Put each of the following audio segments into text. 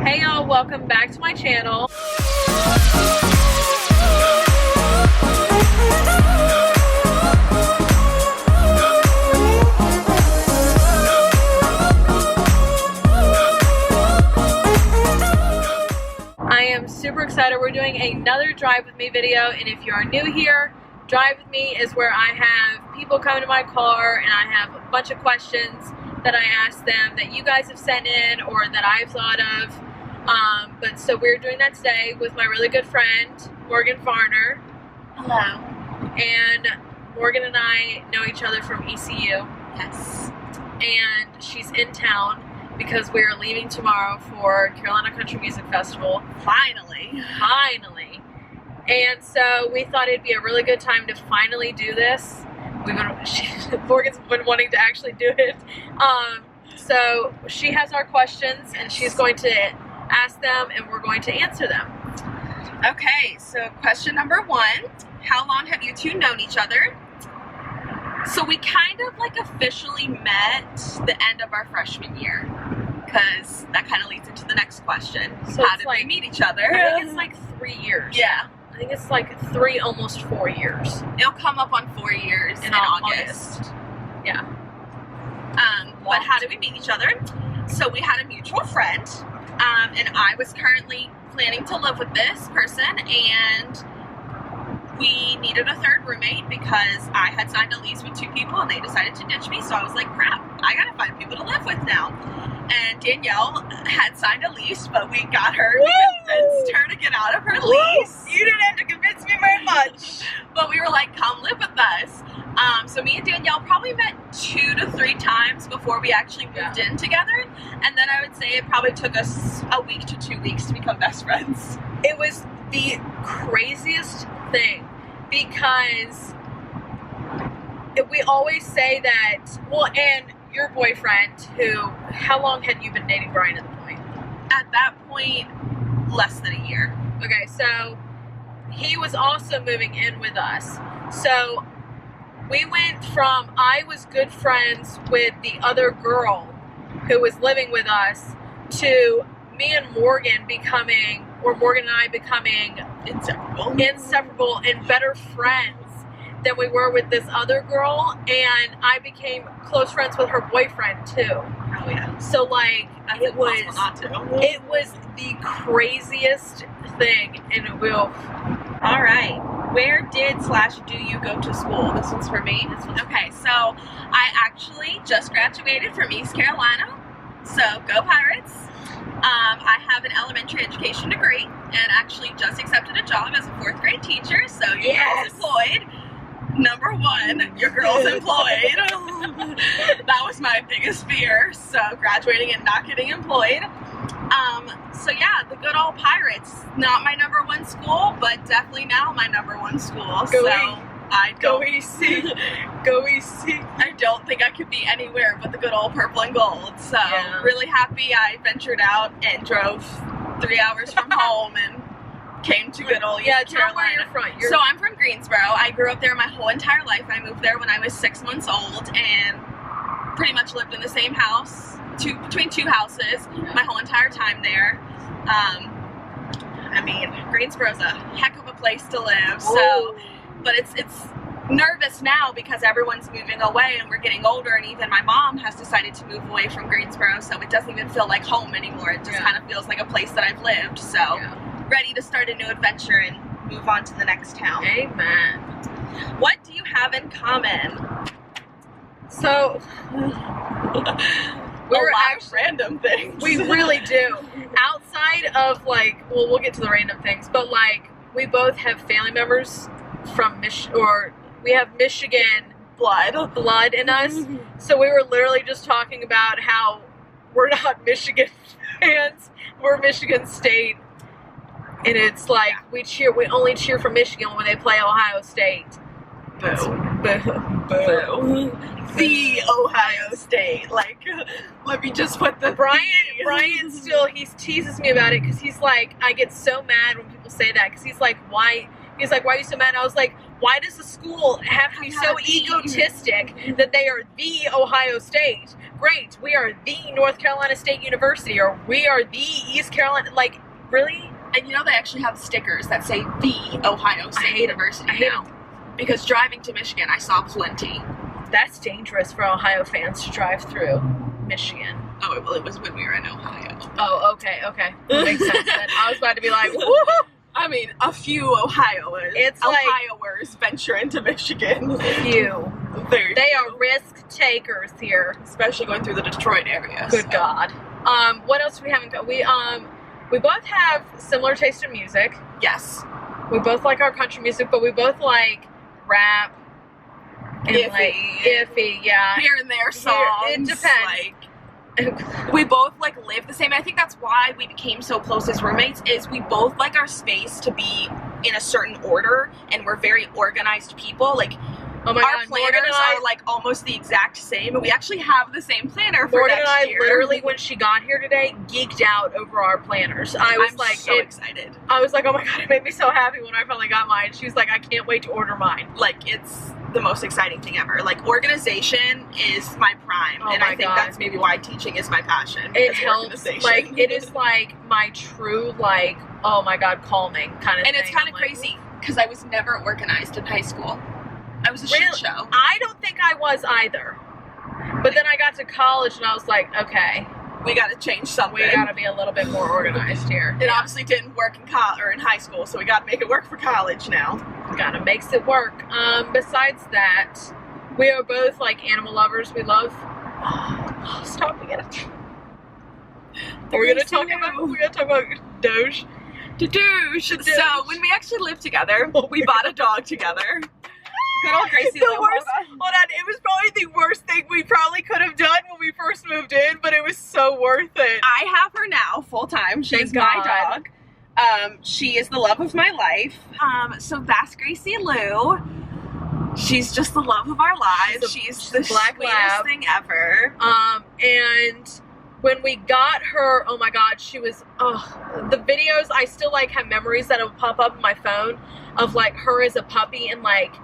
Hey y'all, welcome back to my channel. I am super excited. We're doing another Drive With Me video, and if you are new here, Drive With Me is where I have people come to my car and I have a bunch of questions that I ask them that you guys have sent in or that I've thought of. But so we're doing that today with my really good friend, Varner. Hello. And Morgan and I know each other from ECU. Yes. And she's in town because we're leaving tomorrow for Carolina Country Music Festival. Finally. Finally. And so we thought it'd be a really good time to finally do this. Morgan's been wanting to actually do it. So she has our questions and she's going to ask them and we're going to answer them. Okay, so question number one. How long have you two known each other? So we kind of like officially met the end of our freshman year, because that kind of leads into the next question. So how did we meet each other? I think it's like 3 years. Yeah. I think it's like 3, almost 4 years. It'll come up on 4 years in August. Yeah. But how did we meet each other? So we had a mutual friend, and I was currently planning to live with this person, and we needed a third roommate because I had signed a lease with 2 people and they decided to ditch me, so I was like, crap, I gotta find people to live with now. And Danielle had signed a lease, but we got her, we convinced her to get out of her lease. You didn't have to convince me very much. But we were like, come live with us. So me and Danielle probably met 2 to 3 times before we actually moved in together. And then I would say it probably took us a week to 2 weeks to become best friends. It was the craziest thing because we always say that, well, and your boyfriend, how long had you been dating Brian at the point? At that point, less than a year. Okay, so he was also moving in with us. So we went from, I was good friends with the other girl who was living with us to me and Morgan becoming, or Morgan and I becoming inseparable and better friends than we were with this other girl, and I became close friends with her boyfriend too. Oh yeah. So like, it was the craziest thing, and it will. All right. Where did/do you go to school? This one's for me. Okay, so I actually just graduated from East Carolina, so go Pirates. I have an elementary education degree and actually just accepted a job as a 4th grade teacher, so your girl's employed. Number 1, your girl's employed. That was my biggest fear, so graduating and not getting employed. So yeah, the good old Pirates, not my number 1 school, but definitely now my number 1 school. Go EC. Go EC. I don't think I could be anywhere but the good old purple and gold. So really happy I ventured out and drove 3 hours from home and came to good old East Carolina. Where you're from. So I'm from Greensboro. I grew up there my whole entire life. I moved there when I was 6 months old and pretty much lived in the same house, between 2 houses, my whole entire time there. I mean, Greensboro's a heck of a place to live. So, but it's nervous now because everyone's moving away and we're getting older, and even my mom has decided to move away from Greensboro, so it doesn't even feel like home anymore. It just kind of feels like a place that I've lived. So ready to start a new adventure and move on to the next town. Amen. What do you have in common? So we're actually random things. We really do. Outside of like, well, we'll get to the random things, but like we both have family members from we have Michigan blood in us. So we were literally just talking about how we're not Michigan fans, we're Michigan State. And it's like we only cheer for Michigan when they play Ohio State. Boo. Boo. Boo. The Ohio State. Like, let me just put the Brian still, he teases me about it because he's like, I get so mad when people say that because he's like, why are you so mad? And I was like, why does the school have to be so egotistic that they are the Ohio State? Great, we are the North Carolina State University, or we are the East Carolina, like, really? And you know they actually have stickers that say the Ohio State University now. Because driving to Michigan, I saw plenty. That's dangerous for Ohio fans to drive through Michigan. Oh, well, it was when we were in Ohio. Oh, okay. That makes sense then. I was about to be like, woo! I mean, a few Ohioers venture into Michigan. Few. They are risk takers here. Especially going through the Detroit area. Good God. What else do we have in common? We both have similar taste in music. Yes. We both like our country music, but we both like rap. And iffy, yeah. Here and there songs. It depends. We both like live the same. I think that's why we became so close as roommates, is we both like our space to be in a certain order, and we're very organized people. Like, oh my our God, planners are like almost the exact same, and we actually have the same planner for Morgan next and I year. literally, when she got here today, geeked out over our planners. I'm like, so excited. I was like, oh my God, it made me so happy when I finally got mine. She was like, I can't wait to order mine. Like, it's the most exciting thing ever. Like, organization is my prime, and I think that's maybe why teaching is my passion. It helps. Like, it is like my true, like, oh my God, calming kind of thing. And it's kind of crazy because I was never organized in high school. I was a shit show. I don't think I was either. But then I got to college and I was like, okay, we got to change something. We got to be a little bit more organized here. It obviously didn't work in high school, so we got to make it work for college now. Gotta makes it work. Besides that, we are both like animal lovers. We love. Oh, stop it. We're gonna talk about Doge. So when we actually lived together, we bought a dog together. Good old Gracie. Hold on, it was probably the worst thing we probably could have done when we first moved in, but it was so worth it. I have her now full time. She's my dog. She is the love of my life. So that's Gracie Lou. She's just the love of our lives. She's the sweetest thing ever. And when we got her, oh my God, she was, the videos, I still like have memories that'll pop up on my phone of like her as a puppy, and like,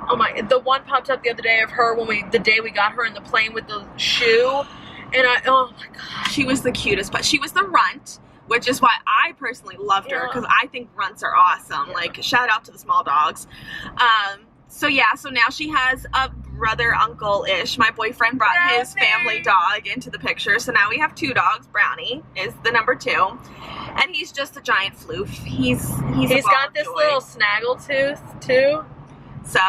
oh my, the one popped up the other day of her the day we got her in the plane with the shoe, and oh my God. She was the cutest, but she was the runt, which is why I personally loved her, because I think runts are awesome. Like, shout out to the small dogs. So now she has a brother, uncle-ish. My boyfriend brought his family dog into the picture, so now we have two dogs. Brownie is the number 2, and he's just a giant floof. He's got this little snaggle tooth too. So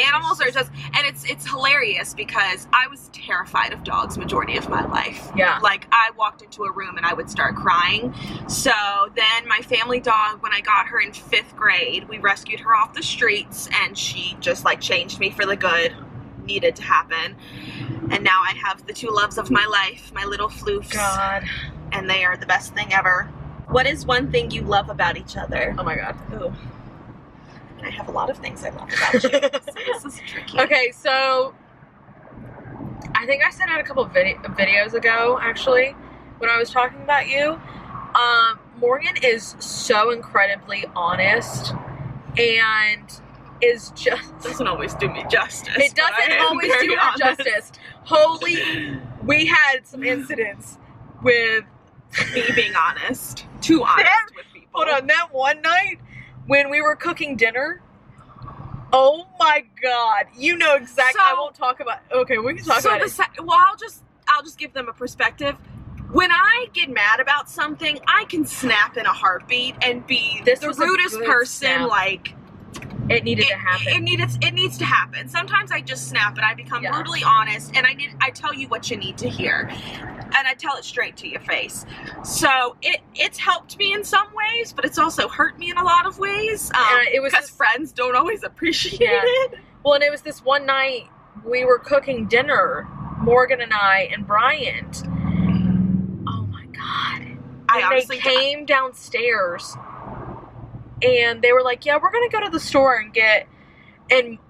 animals are just, and it's hilarious because I was terrified of dogs majority of my life. Yeah. Like, I walked into a room and I would start crying. So then my family dog, when I got her in 5th grade, we rescued her off the streets, and she just like changed me for the good. Needed to happen. And now I have the two loves of my life, my little floofs. God. And they are the best thing ever. What is one thing you love about each other? Oh my God. Ooh. I have a lot of things I love about you. This is tricky. Okay, so I think I sent out a couple of videos ago, actually, when I was talking about you. Morgan is so incredibly honest, and is just doesn't always do me justice. It doesn't always do her justice. Holy, we had some incidents with me being honest, too honest with people. Hold on, that one night when we were cooking dinner, oh my God, you know exactly. I won't talk about. Okay, we can talk about it. Well, I'll just give them a perspective. When I get mad about something, I can snap in a heartbeat and be the rudest person. Snap. Like, it needed to happen. It needs to happen. Sometimes I just snap and I become brutally honest, and I tell you what you need to hear, and I tell it straight to your face. So it's helped me in some ways, but it's also hurt me in a lot of ways. It was because friends don't always appreciate it. Well, and it was this one night we were cooking dinner, Morgan and I and Bryant. Oh my God! They came downstairs. And they were like, yeah, we're going to go to the store and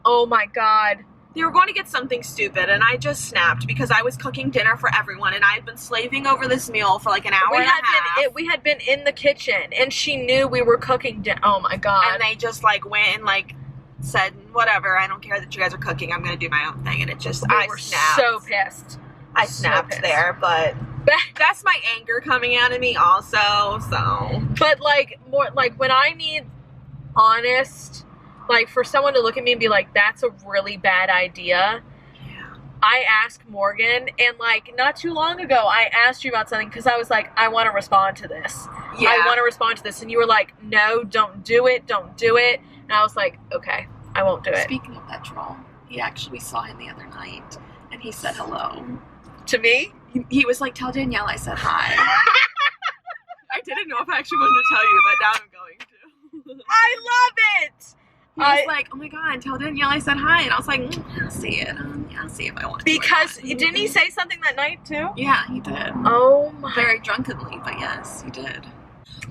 oh my God. They were going to get something stupid, and I just snapped because I was cooking dinner for everyone, and I had been slaving over this meal for like an hour and a half. We had been in the kitchen, and she knew we were cooking dinner. Oh my God. And they just like went and like said, whatever, I don't care that you guys are cooking, I'm gonna do my own thing. And it just, We were snapped. so pissed. I snapped there, but that's my anger coming out of me also, so. But like, more like when I need honest, like for someone to look at me and be like, that's a really bad idea. I asked Morgan, and like not too long ago, I asked you about something because I was like, I want to respond to this. Yeah. I want to respond to this. And you were like, no, don't do it. Don't do it. And I was like, okay, I won't do it. Speaking of that troll, we saw him the other night, and he said hello. To me? He was like, tell Danielle I said hi. I didn't know if I actually wanted to tell you, but now I'm going to. I love it. He was like, oh my god, tell Danielle I said hi. And I was like, I'll see it. I'll see if I want to. Because, didn't he say something that night too? Yeah, he did. Oh my. Very drunkenly, but yes, he did.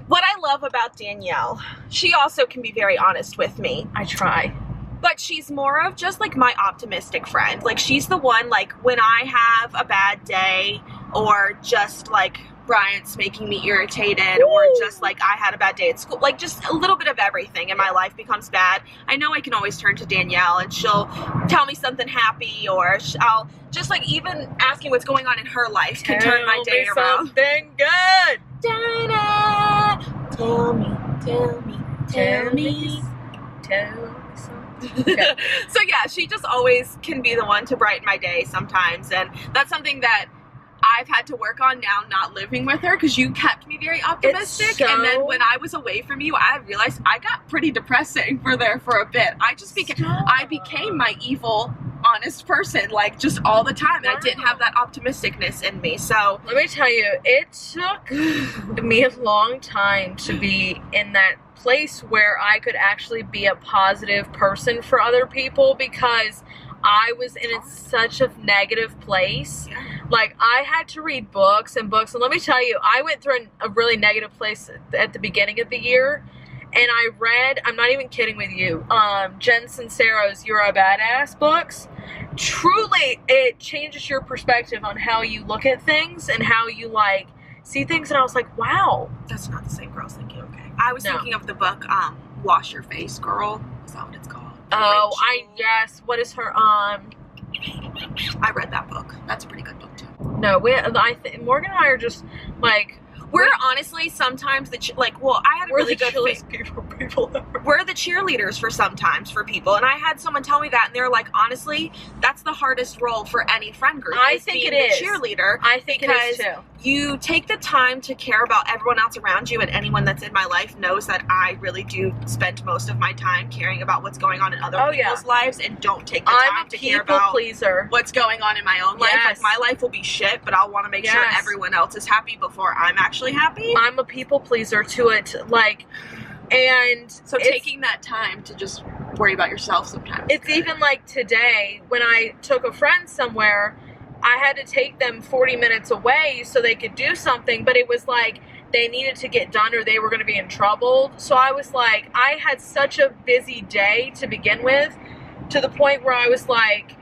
What I love about Danielle, she also can be very honest with me. I try. But she's more of just like my optimistic friend. Like she's the one, like when I have a bad day or just like Bryant's making me irritated or just like I had a bad day at school, like just a little bit of everything in my life becomes bad. I know I can always turn to Danielle and she'll tell me something happy, or I'll just like even asking what's going on in her life can turn my day around. Something good. Da-da. Tell me, tell me, tell me. Tell me. Okay. So yeah, she just always can be the one to brighten my day sometimes, and that's something that I've had to work on now, not living with her, because you kept me very optimistic. And then when I was away from you, I realized I got pretty depressing for a bit. I became my evil, honest person, like just all the time, and I didn't have that optimisticness in me. So let me tell you, it took me a long time to be in that place where I could actually be a positive person for other people, because I was in such a negative place. Like I had to read books and books, and let me tell you, I went through a really negative place at the beginning of the year, and I read, I'm not even kidding with you, Jen Sincero's You're a Badass books. Truly, it changes your perspective on how you look at things and how you like see things, and I was like, wow. That's not the same girl I was thinking, okay. I was thinking of the book, Wash Your Face Girl. Is that what it's called? Oh, yes. What is her, I read that book. That's a pretty good book, too. No, Morgan and I are just, like... We're honestly sometimes I had a really good people ever. We're the cheerleaders for sometimes for people, and I had someone tell me that, and they're like, honestly, that's the hardest role for any friend group. I think it is. Cheerleader. I think it is too. You take the time to care about everyone else around you, and anyone that's in my life knows that I really do spend most of my time caring about what's going on in other people's lives, and don't take the time to care about what's going on in my own life. Like my life will be shit, but I'll want to make sure everyone else is happy before I'm actually happy. I'm a people pleaser to it, like, and so taking that time to just worry about yourself sometimes. It's even like today when I took a friend somewhere, I had to take them 40 minutes away so they could do something, but it was like they needed to get done or they were going to be in trouble. So I was like, I had such a busy day to begin with, to the point where I was like,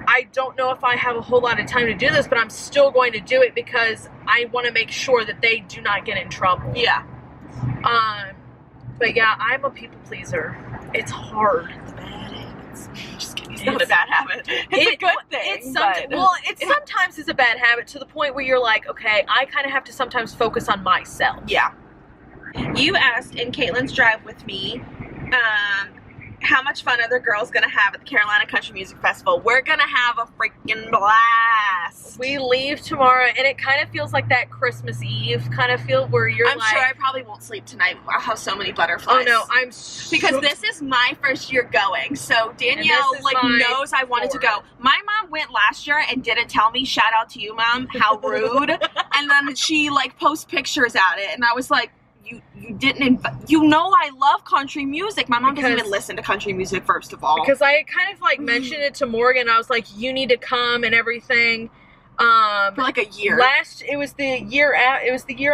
I don't know if I have a whole lot of time to do this, but I'm still going to do it because I want to make sure that they do not get in trouble. Yeah. But yeah, I'm a people pleaser. It's hard. It's bad habits. Just kidding. It's not a bad habit. It's a good thing. It's something. Well, sometimes it's a bad habit to the point where you're like, okay, I kind of have to sometimes focus on myself. Yeah. You asked in Caitlin's drive with me, how much fun are the girls gonna have at the Carolina Country Music Festival? We're gonna have a freaking blast. We leave tomorrow, and it kind of feels like that Christmas Eve kind of feel where you're I'm sure I probably won't sleep tonight. I'll have so many butterflies. Oh no, because this is my first year going, so Danielle knows I wanted to go. My mom went last year and didn't tell me. Shout out to you, Mom. How rude. And then she posts pictures at it, and I was like, you didn't I love country music. My mom doesn't even listen to country music, first of all. Because I kind of mentioned it to Morgan. I was like, you need to come and everything. For like a year. It was the year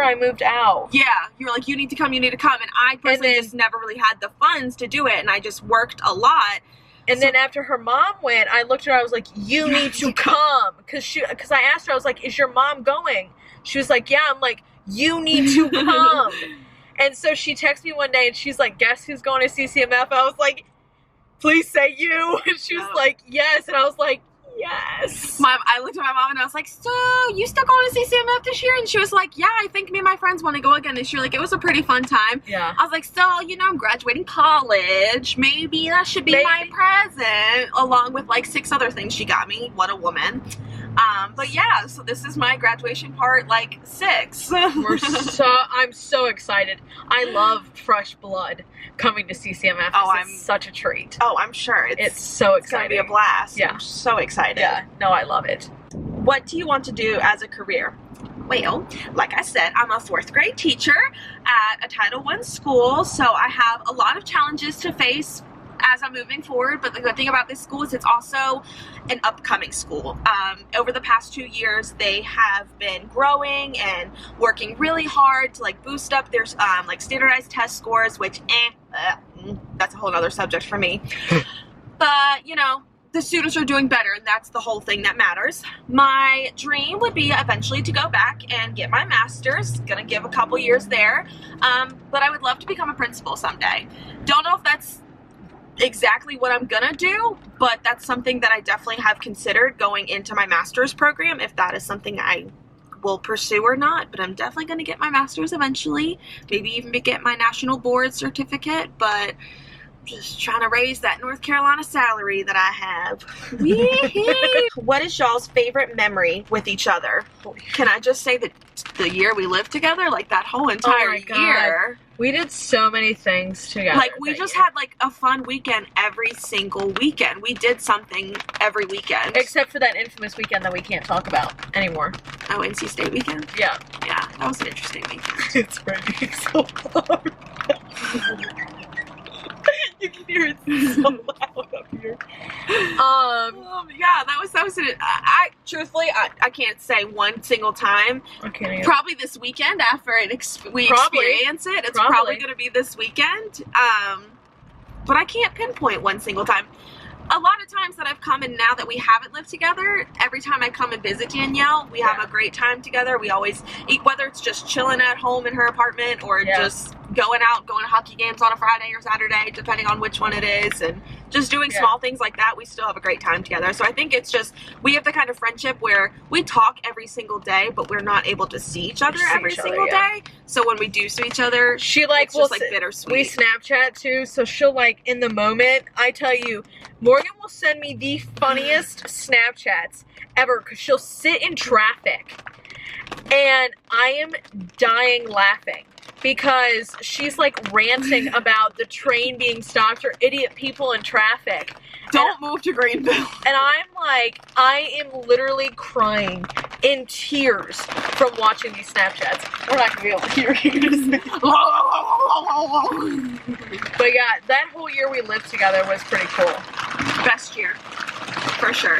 I moved out. Yeah. You were like, you need to come, and I personally just never really had the funds to do it, and I just worked a lot. And then after her mom went, I looked at her, I was like, you need to come. Because I asked her, I was like, is your mom going? She was like, yeah. I'm like, you need to come. And so she texted me one day and she's like, guess who's going to CCMF? I was like, please say you. And she was like, yes. And I was like, yes. I looked at my mom and I was like, so you still going to CCMF this year? And she was like, yeah, I think me and my friends want to go again this year. Like, it was a pretty fun time. Yeah. I was like, so, you know, I'm graduating college. Maybe that should be my present, along with like 6 other things she got me. What a woman. But yeah, so this is my graduation part, like 6. I'm so excited. I love fresh blood coming to CCMF. It's such a treat. Oh, I'm sure. It's so exciting. It's going to be a blast. Yeah. I'm so excited. Yeah. No, I love it. What do you want to do as a career? Well, like I said, I'm a 4th grade teacher at a Title I school, so I have a lot of challenges to face as I'm moving forward, but the good thing about this school is it's also an upcoming school. Over the past 2 years, they have been growing and working really hard to like boost up their like standardized test scores, which that's a whole other subject for me. But you know, the students are doing better, and that's the whole thing that matters. My dream would be eventually to go back and get my master's. Gonna give a couple years there, but I would love to become a principal someday. Don't know if that's exactly what I'm gonna do, but that's something that I definitely have considered going into my master's program, if that is something I will pursue or not. But I'm definitely gonna get my master's eventually, maybe even get my national board certificate, but I'm just trying to raise that North Carolina salary that I have. What is y'all's favorite memory with each other? Can I just say that the year we lived together, like that whole entire year, we did so many things together. Like, we just had like a fun weekend every single weekend. We did something every weekend. Except for that infamous weekend that we can't talk about anymore. Oh, NC State weekend? Yeah. Yeah, that was an interesting weekend. It's pretty so hard. You can hear it so loud up here. Yeah, that was it. Truthfully, I can't say one single time. Okay. Yeah. Probably this weekend after we experience it. It's probably going to be this weekend. But I can't pinpoint one single time. A lot of times that I've come, and now that we haven't lived together, every time I come and visit Danielle, we have a great time together. We always eat, whether it's just chilling at home in her apartment or just going out, going to hockey games on a Friday or Saturday, depending on which one it is, and just doing small things like that. We still have a great time together. So I think it's just, we have the kind of friendship where we talk every single day, but we're not able to see each other every single day. So when we do see each other, she like, it's just like bittersweet. We Snapchat too, so she'll like, in the moment, I tell you, Morgan will send me the funniest Snapchats ever, because she'll sit in traffic and I am dying laughing because she's like ranting about the train being stopped or idiot people in traffic. Don't move to Greenville. And I'm like, I am literally crying in tears from watching these Snapchats. We're not going to be able to hear you. But yeah, that whole year we lived together was pretty cool. Best year. For sure.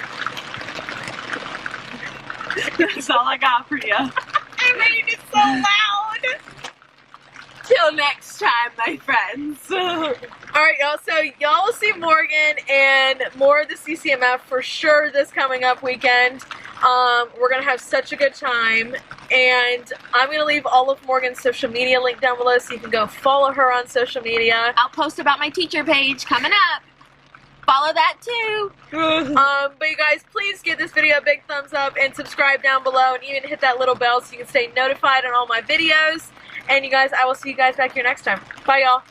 That's all I got for you. I made it so loud. Till next time, my friends. Alright, y'all, so y'all will see Morgan and more of the CCMF for sure this coming up weekend. We're going to have such a good time, and I'm going to leave all of Morgan's social media linked down below so you can go follow her on social media. I'll post about my teacher page coming up. Follow that too. But you guys, please give this video a big thumbs up and subscribe down below, and even hit that little bell so you can stay notified on all my videos. And you guys, I will see you guys back here next time. Bye, y'all.